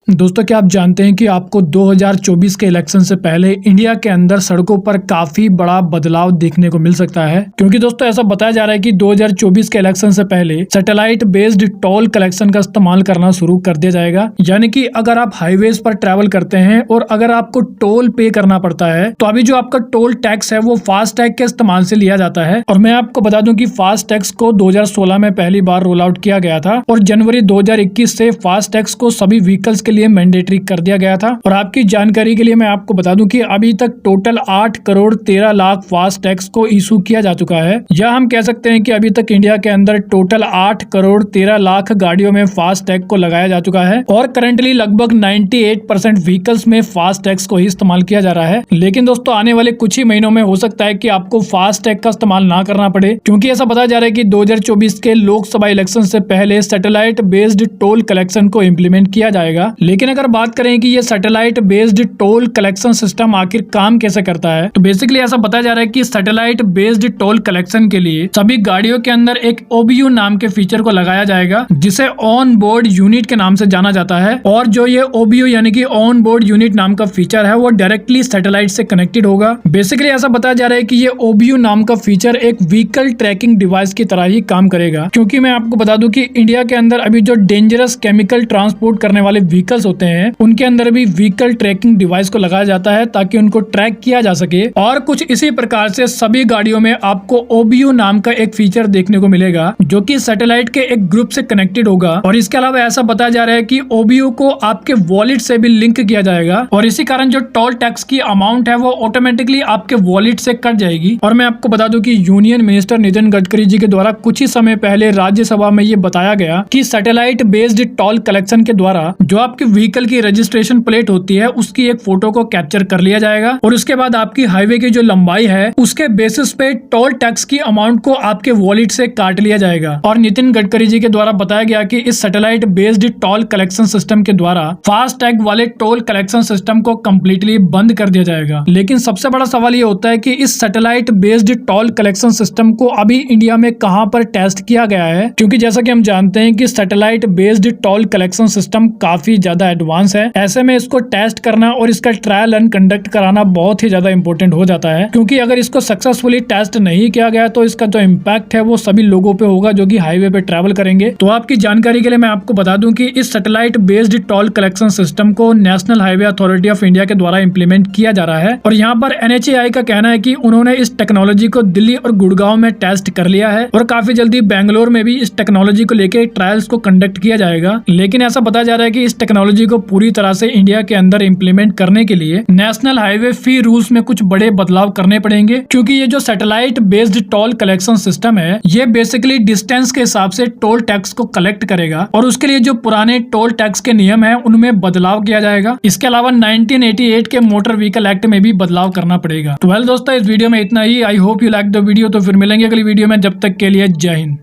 दोस्तों, क्या आप जानते हैं कि आपको 2024 के इलेक्शन से पहले इंडिया के अंदर सड़कों पर काफी बड़ा बदलाव देखने को मिल सकता है। क्योंकि दोस्तों ऐसा बताया जा रहा है कि 2024 के इलेक्शन से पहले सैटेलाइट बेस्ड टोल कलेक्शन का इस्तेमाल करना शुरू कर दिया जाएगा। यानी कि अगर आप हाईवेज पर ट्रैवल करते हैं और अगर आपको टोल पे करना पड़ता है तो अभी जो आपका टोल टैक्स है वो फास्ट टैग के इस्तेमाल से लिया जाता है। और मैं आपको बता दूं कि फास्ट टैक्स को 2016 में पहली बार रोल आउट किया गया था और जनवरी 2021 से फास्ट टैक्स को सभी व्हीकल्स के लिए मैंडेटरी कर दिया गया था। और आपकी जानकारी के लिए मैं आपको बता दूं कि अभी तक total 8 crore 13 lakh fast tax को इशू किया जा चुका है। या हम कह सकते हैं कि अभी तक इंडिया के अंदर टोटल 8 करोड़ 13 लाख गाड़ियों में फास्ट टैग को लगाया जा चुका है और करंटली लगभग 98% व्हीकल्स में फास्ट टैग्स को ही इस्तेमाल किया जा रहा है। लेकिन दोस्तों आने वाले कुछ ही महीनों में हो सकता है कि आपको फास्ट टैग का इस्तेमाल ना करना पड़े, क्योंकि ऐसा बताया जा रहा है कि 2024 के लोकसभा इलेक्शन से पहले सैटेलाइट बेस्ड टोल कलेक्शन को इम्प्लीमेंट किया जाएगा। लेकिन अगर बात करें कि ये satellite based toll collection system आखिर काम कैसे करता है, तो बेसिकली ऐसा बताया जा रहा है कि सैटेलाइट बेस्ड टोल कलेक्शन के लिए सभी गाड़ियों के अंदर एक OBU नाम के फीचर को लगाया जाएगा, जिसे ऑन बोर्ड यूनिट के नाम से जाना जाता है। और जो ये OBU यानी कि ऑन बोर्ड यूनिट नाम का फीचर है वो डायरेक्टली सैटेलाइट से कनेक्टेड होगा। बेसिकली ऐसा बताया जा रहा है कि ये OBU नाम का फीचर एक व्हीकल ट्रैकिंग डिवाइस की तरह ही काम करेगा। क्योंकि मैं आपको बता दूं कि इंडिया के अंदर अभी जो डेंजरस केमिकल ट्रांसपोर्ट करने वाले व्हीकल्स होते हैं उनके अंदर भी व्हीकल ट्रैकिंग डिवाइस को लगाया जाता है ताकि उनको ट्रैक किया जा सके। और कुछ इसी प्रकार से सभी गाड़ियों में आपको OBU नाम का एक फीचर देखने को मिलेगा जो कि सैटेलाइट के एक ग्रुप से कनेक्टेड होगा। और इसके अलावा ऐसा बताया जा रहा है कि OBU को आपके वॉलेट से भी लिंक किया जाएगा और इसी कारण जो टोल टैक्स की अमाउंट है वो ऑटोमेटिकली आपके वॉलेट से कट जाएगी। और मैं आपको बता दूं कि यूनियन मिनिस्टर नितिन गडकरी जी के द्वारा कुछ ही समय पहले राज्यसभा में ये बताया गया कि सैटेलाइट बेस्ड टोल कलेक्शन के द्वारा जो आपके व्हीकल की रजिस्ट्रेशन प्लेट होती है उसकी एक फोटो को कैप्चर कर लिया जाएगा और उसके बाद आपकी हाईवे की जो लंबाई है उसके बेसिस पे टोल टैक्स की अमाउंट को आपके वॉलेट से काट लिया जाएगा। और नितिन गडकरी जी के द्वारा बताया गया कि इस satellite based toll collection system के द्वारा फास्ट टैग वाले टोल कलेक्शन सिस्टम को कम्प्लीटली बंद कर दिया जाएगा। लेकिन सबसे बड़ा सवाल ये होता है कि इस satellite based toll collection system को अभी इंडिया में कहां पर टेस्ट किया गया है, क्योंकि जैसा कि हम जानते हैं कि satellite based toll collection system काफी ज्यादा एडवांस है। ऐसे में इसको टेस्ट करना और इसका ट्रायल रन कंडक्ट कराना बहुत ही ज्यादा इंपॉर्टेंट हो जाता है, क्योंकि अगर इसको सक्सेसफुली टेस्ट नहीं किया गया तो इसका जो इम्पैक्ट है वो सभी लोगों पे होगा जो कि हाईवे पे ट्रैवल करेंगे। तो आपकी जानकारी के लिए मैं आपको बता दूं कि इस satellite based toll collection system को national highway authority of India के द्वारा इंप्लीमेंट किया जा रहा है। और यहाँ पर NHAI का कहना है कि उन्होंने इस टेक्नोलॉजी को दिल्ली और गुड़गांव में टेस्ट कर लिया है और काफी जल्दी बेंगलोर में भी इस टेक्नोलॉजी को लेकर ट्रायल्स को कंडक्ट किया जाएगा। लेकिन ऐसा बताया जा रहा है कि इस टेक्नोलॉजी को पूरी तरह से इंडिया के अंदर इम्प्लीमेंट करने के लिए नेशनल हाईवे फी रूल्स में कुछ बड़े बदलाव करने पड़ेंगे, क्योंकि ये जो satellite based toll collection system है ये बेसिकली डिस्टेंस के हिसाब से टोल टैक्स को कलेक्ट करेगा और उसके लिए जो पुराने टोल टैक्स के नियम है उनमें बदलाव किया जाएगा। इसके अलावा 1988 के मोटर व्हीकल एक्ट में भी बदलाव करना पड़ेगा। तो वेल दोस्तों, इस वीडियो में इतना ही। I hope you like the video. तो फिर मिलेंगे अगली वीडियो में, जब तक के लिए जय हिंद।